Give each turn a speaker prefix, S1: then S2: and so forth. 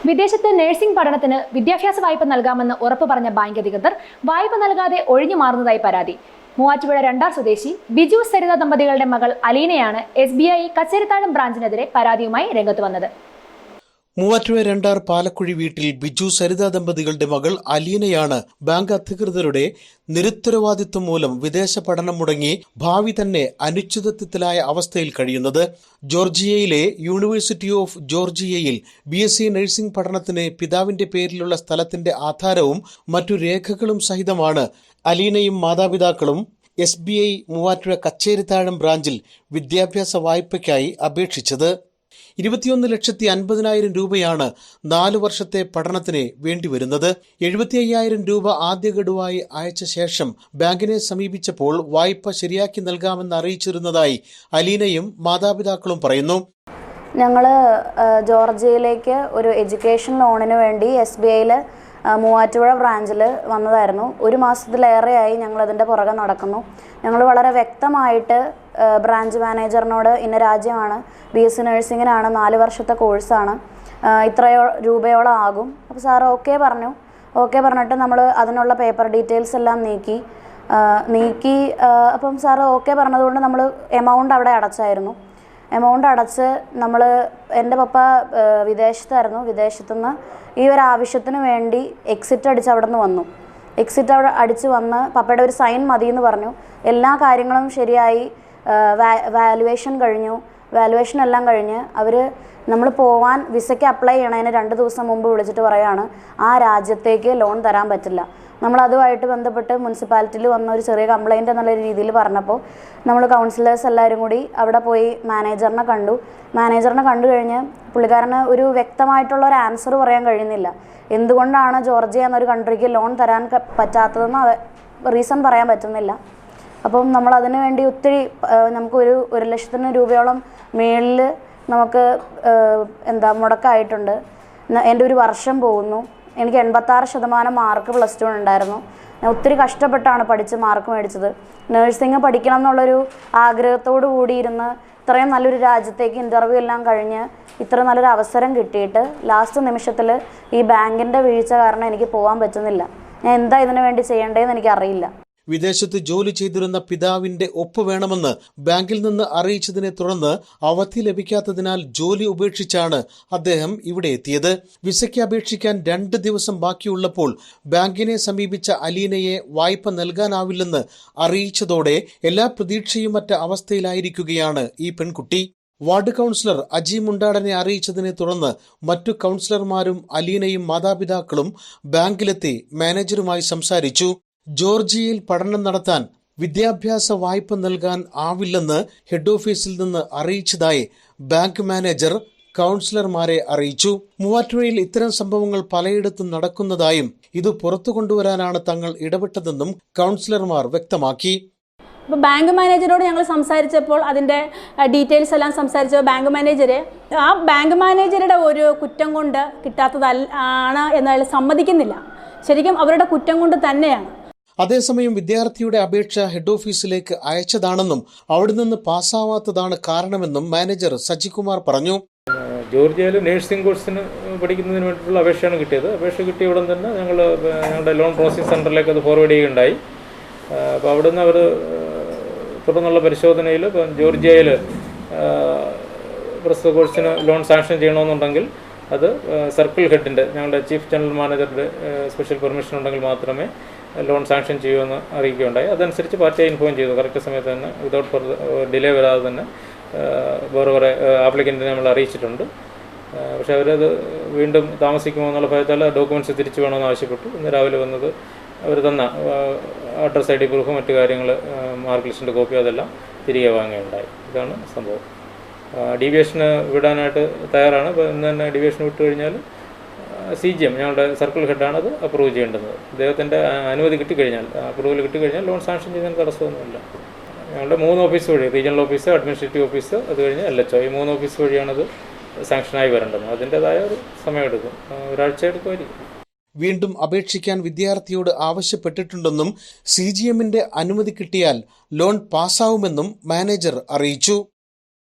S1: വിദേശത്ത് നഴ്സിംഗ് പഠനത്തിന് വിദ്യാഭ്യാസ വായ്പ നൽകാമെന്ന് ഉറപ്പു പറഞ്ഞ ബാങ്ക് അധികൃതർ വായ്പ നൽകാതെ ഒഴിഞ്ഞു മാറുന്നതായി പരാതി. മൂവാറ്റുപുഴ രണ്ടാർ സ്വദേശി ബിജു സരിത ദമ്പതികളുടെ മകൾ അലീനയാണ് SBI കച്ചേരിത്താഴം ബ്രാഞ്ചിനെതിരെ പരാതിയുമായി രംഗത്ത് വന്നത്.
S2: മൂവാറ്റുപുഴ രണ്ടാർ പാലക്കുഴി വീട്ടിൽ ബിജു സരിത ദമ്പതികളുടെ മകൾ അലീനയാണ് ബാങ്ക് അധികൃതരുടെ നിരുത്തരവാദിത്വം മൂലം വിദേശ പഠനം മുടങ്ങി ഭാവി തന്നെ അനിശ്ചിതത്വത്തിലായ അവസ്ഥയിൽ കഴിയുന്നത്. ജോർജിയയിലെ യൂണിവേഴ്സിറ്റി ഓഫ് ജോർജിയയിൽ BSc നഴ്സിംഗ് പഠനത്തിന് പിതാവിന്റെ പേരിലുള്ള സ്ഥലത്തിന്റെ ആധാരവും മറ്റു രേഖകളും സഹിതമാണ് അലീനയും മാതാപിതാക്കളും SBI മൂവാറ്റുപുഴ കച്ചേരിത്താഴം ബ്രാഞ്ചിൽ വിദ്യാഭ്യാസ വായ്പയ്ക്കായി അപേക്ഷിച്ചത്. 21,50,000 രൂപയാണ് 4 വർഷത്തെ പഠനത്തിന് വേണ്ടിവരുന്നത്. 75,000 രൂപ ആദ്യ ഗഡുവായി അയച്ച ശേഷം ബാങ്കിനെ സമീപിച്ചപ്പോൾ വായ്പ ശരിയാക്കി നൽകാമെന്ന് അറിയിച്ചിരുന്നതായി അലീനയും മാതാപിതാക്കളും പറയുന്നു.
S3: ഞങ്ങൾ ജോർജിയയിലേക്ക് ഒരു എഡ്യൂക്കേഷൻ ലോണിന് വേണ്ടി SBIയിൽ മൂവാറ്റുപുഴ ബ്രാഞ്ചിൽ വന്നതായിരുന്നു. 1 മാസത്തിലേറെയായി ഞങ്ങളതിൻ്റെ പുറകെ നടക്കുന്നു. ഞങ്ങൾ വളരെ വ്യക്തമായിട്ട് ബ്രാഞ്ച് മാനേജറിനോട് ഇന്ന രാജ്യമാണ്, BSc നഴ്സിങ്ങിനാണ്, 4 വർഷത്തെ കോഴ്സാണ്, ഇത്രയോ രൂപയോളം ആകും. അപ്പോൾ സാറ് ഓക്കെ പറഞ്ഞു. ഓക്കെ പറഞ്ഞിട്ട് നമ്മൾ അതിനുള്ള പേപ്പർ ഡീറ്റെയിൽസ് എല്ലാം നീക്കി അപ്പം സാറ് ഓക്കെ പറഞ്ഞതുകൊണ്ട് നമ്മൾ എമൗണ്ട് അവിടെ അടച്ചായിരുന്നു. എമൗണ്ട് അടച്ച് എൻ്റെ പപ്പ വിദേശത്തായിരുന്നു. വിദേശത്തുനിന്ന് ഈ ഒരു ആവശ്യത്തിന് വേണ്ടി എക്സിറ്റ് അടിച്ച് അവിടെ നിന്ന് വന്നു. എക്സിറ്റ് അവിടെ അടിച്ച് വന്ന് പപ്പയുടെ ഒരു സൈൻ മതി എന്ന് പറഞ്ഞു. എല്ലാ കാര്യങ്ങളും ശരിയായി. വാലുവേഷൻ കഴിഞ്ഞു. വാലുവേഷൻ എല്ലാം കഴിഞ്ഞ് നമ്മൾ പോവാൻ വിസയ്ക്ക് അപ്ലൈ ചെയ്യണതിന് 2 ദിവസം മുമ്പ് വിളിച്ചിട്ട് പറയുകയാണ് ആ രാജ്യത്തേക്ക് ലോൺ തരാൻ പറ്റില്ല. നമ്മളതുമായിട്ട് ബന്ധപ്പെട്ട് മുനിസിപ്പാലിറ്റിയിൽ വന്ന ഒരു ചെറിയ കംപ്ലയിൻ്റ് എന്നുള്ള രീതിയിൽ പറഞ്ഞപ്പോൾ നമ്മൾ കൗൺസിലേഴ്സ് എല്ലാവരും കൂടി അവിടെ പോയി മാനേജറിനെ കണ്ടു കഴിഞ്ഞ് പുള്ളിക്കാരന് ഒരു വ്യക്തമായിട്ടുള്ള ഒരു ആൻസർ പറയാൻ കഴിയുന്നില്ല. എന്തുകൊണ്ടാണ് ജോർജിയ എന്നൊരു കൺട്രിക്ക് ലോൺ തരാൻ പറ്റാത്തതെന്ന് റീസൺ പറയാൻ പറ്റുന്നില്ല. അപ്പം നമ്മളതിനു വേണ്ടി ഒത്തിരി നമുക്ക് 1,00,000 രൂപയോളം മേളിൽ നമുക്ക് മുടക്കായിട്ടുണ്ട്. എൻ്റെ ഒരു വർഷം പോകുന്നു. എനിക്ക് 86% മാർക്ക് +2 ഉണ്ടായിരുന്നു. ഞാൻ ഒത്തിരി കഷ്ടപ്പെട്ടാണ് പഠിച്ച് മാർക്ക് മേടിച്ചത്. നഴ്സിംഗ് പഠിക്കണം എന്നുള്ളൊരു ആഗ്രഹത്തോടു കൂടി ഇരുന്ന് ഇത്രയും നല്ലൊരു രാജ്യത്തേക്ക് ഇൻ്റർവ്യൂ എല്ലാം കഴിഞ്ഞ് ഇത്ര നല്ലൊരു അവസരം കിട്ടിയിട്ട് ലാസ്റ്റ് നിമിഷത്തിൽ ഈ ബാങ്കിൻ്റെ വീഴ്ച കാരണം എനിക്ക് പോകാൻ പറ്റുന്നില്ല. ഞാൻ എന്താ ഇതിനു വേണ്ടി ചെയ്യേണ്ടതെന്ന് എനിക്കറിയില്ല.
S2: വിദേശത്ത് ജോലി ചെയ്തിരുന്ന പിതാവിന്റെ ഒപ്പ് വേണമെന്ന് ബാങ്കിൽ നിന്ന് അറിയിച്ചതിനെ തുടർന്ന് അവധി ലഭിക്കാത്തതിനാൽ ജോലി ഉപേക്ഷിച്ചാണ് അദ്ദേഹം ഇവിടെ എത്തിയത്. വിസയ്ക്ക് അപേക്ഷിക്കാൻ 2 ദിവസം ബാക്കിയുള്ളപ്പോൾ ബാങ്കിനെ സമീപിച്ച അലീനയെ വായ്പ നൽകാനാവില്ലെന്ന് അറിയിച്ചതോടെ എല്ലാ പ്രതീക്ഷയും മറ്റ അവസ്ഥയിലായിരിക്കുകയാണ് ഈ പെൺകുട്ടി. വാർഡ് കൗൺസിലർ അജി മുണ്ടാടനെ അറിയിച്ചതിനെ തുടർന്ന് മറ്റു കൗൺസിലർമാരും അലീനയും മാതാപിതാക്കളും ബാങ്കിലെത്തി മാനേജറുമായി സംസാരിച്ചു. ജോർജിയയിൽ പഠനം നടത്താൻ വിദ്യാഭ്യാസ വായ്പ നൽകാൻ ആവില്ലെന്ന് ഹെഡ് ഓഫീസിൽ നിന്ന് അറിയിച്ചതായി ബാങ്ക് മാനേജർ കൗൺസിലർമാരെ അറിയിച്ചു. മൂവാറ്റുപുഴയിൽ ഇത്തരം സംഭവങ്ങൾ പലയിടത്തും നടക്കുന്നതായും ഇത് പുറത്തു കൊണ്ടുവരാനാണ് തങ്ങൾ ഇടപെട്ടതെന്നും കൗൺസിലർമാർ വ്യക്തമാക്കി.
S4: ഇപ്പോൾ ബാങ്ക് മാനേജറോട് ഞങ്ങൾ സംസാരിച്ചപ്പോൾ അതിൻ്റെ ഡീറ്റെയിൽസ് എല്ലാം സംസാരിച്ച ബാങ്ക് മാനേജറുടെ ഒരു കുറ്റം കൊണ്ട് കിട്ടാത്തതാണ് എന്നയാൾ സമ്മതിക്കുന്നില്ല. ശരിക്കും അവരുടെ കുറ്റം കൊണ്ട് തന്നെയാണ്.
S2: അതേസമയം വിദ്യാർത്ഥിയുടെ അപേക്ഷ ഹെഡ് ഓഫീസിലേക്ക് അയച്ചതാണെന്നും അവിടെ നിന്ന് പാസ്സാവാത്തതാണ് കാരണമെന്നും മാനേജർ സജികുമാർ പറഞ്ഞു.
S5: ജോർജിയയിൽ നഴ്സിംഗ് കോഴ്സിന് പഠിക്കുന്നതിന് വേണ്ടിയിട്ടുള്ള അപേക്ഷയാണ് കിട്ടിയത്. അപേക്ഷ കിട്ടിയ ഉടൻ തന്നെ ഞങ്ങളുടെ ലോൺ പ്രോസസ്സിംഗ് സെൻറ്ററിലേക്ക് അത് ഫോർവേഡ് ചെയ്യുകയുണ്ടായി. അപ്പോൾ അവിടുന്ന് അവർ തുടർന്നുള്ള പരിശോധനയിൽ ഇപ്പം ജോർജിയയിൽ പ്രസ്തുത കോഴ്സിന് ലോൺ സാങ്ഷൻ ചെയ്യണമെന്നുണ്ടെങ്കിൽ അത് സർക്കിൾ ഹെഡിൻ്റെ ഞങ്ങളുടെ ചീഫ് ജനറൽ മാനേജറുടെ സ്പെഷ്യൽ പെർമിഷൻ ഉണ്ടെങ്കിൽ മാത്രമേ ലോൺ സാങ്ഷൻ ചെയ്യുമെന്ന് അറിയിക്കുകയുണ്ടായി. അതനുസരിച്ച് പാർട്ടിയെ ഇൻഫോം ചെയ്തു. കറക്റ്റ് സമയത്ത് തന്നെ വിതൗട്ട് ഡിലേ വരാതെ തന്നെ വേറെ ആപ്ലിക്കൻറ്റിനെ നമ്മൾ അറിയിച്ചിട്ടുണ്ട്. പക്ഷേ അവരത് വീണ്ടും താമസിക്കുമോ എന്നുള്ള ഭയത്താൽ ഡോക്യുമെൻറ്റ്സ് തിരിച്ചു വേണമെന്ന് ആവശ്യപ്പെട്ടു. ഇന്ന് രാവിലെ വന്നത് അവർ തന്ന അഡ്രസ് ID പ്രൂഫ് മറ്റു കാര്യങ്ങൾ മാർക്ക് ലിസ്റ്റിൻ്റെ കോപ്പി അതെല്ലാം തിരികെ വാങ്ങുകയുണ്ടായി. ഇതാണ് സംഭവം. ഡീവിയേഷന് വിടാനായിട്ട് തയ്യാറാണ്. ഇപ്പോൾ ഇന്ന് തന്നെ ഡീവിയേഷൻ വിട്ട് കഴിഞ്ഞാൽ CGM ഞങ്ങളുടെ സർക്കിൾ ഹെഡാണ് അത് അപ്രൂവ് ചെയ്യേണ്ടത്. അദ്ദേഹത്തിൻ്റെ അനുമതി കിട്ടിക്കഴിഞ്ഞാൽ, അപ്രൂവൽ കിട്ടിക്കഴിഞ്ഞാൽ ലോൺ സാങ്ഷൻ ചെയ്യുന്നതിന് തടസ്സമൊന്നുമില്ല. ഞങ്ങളുടെ 3 ഓഫീസ് വഴി, റീജിയണൽ ഓഫീസ്, അഡ്മിനിസ്ട്രേറ്റീവ് ഓഫീസ്, അത് കഴിഞ്ഞ് LHO, ഈ 3 ഓഫീസ് വഴിയാണത് സാങ്ഷനായി വരേണ്ടത്. അതിൻ്റേതായ ഒരു സമയമെടുക്കും, ഒരാഴ്ച എടുക്കുമായിരിക്കും.
S2: വീണ്ടും അപേക്ഷിക്കാൻ വിദ്യാർത്ഥിയോട് ആവശ്യപ്പെട്ടിട്ടുണ്ടെന്നും CGMന്റെ അനുമതി കിട്ടിയാൽ ലോൺ പാസ്സാവുമെന്നും മാനേജർ അറിയിച്ചു.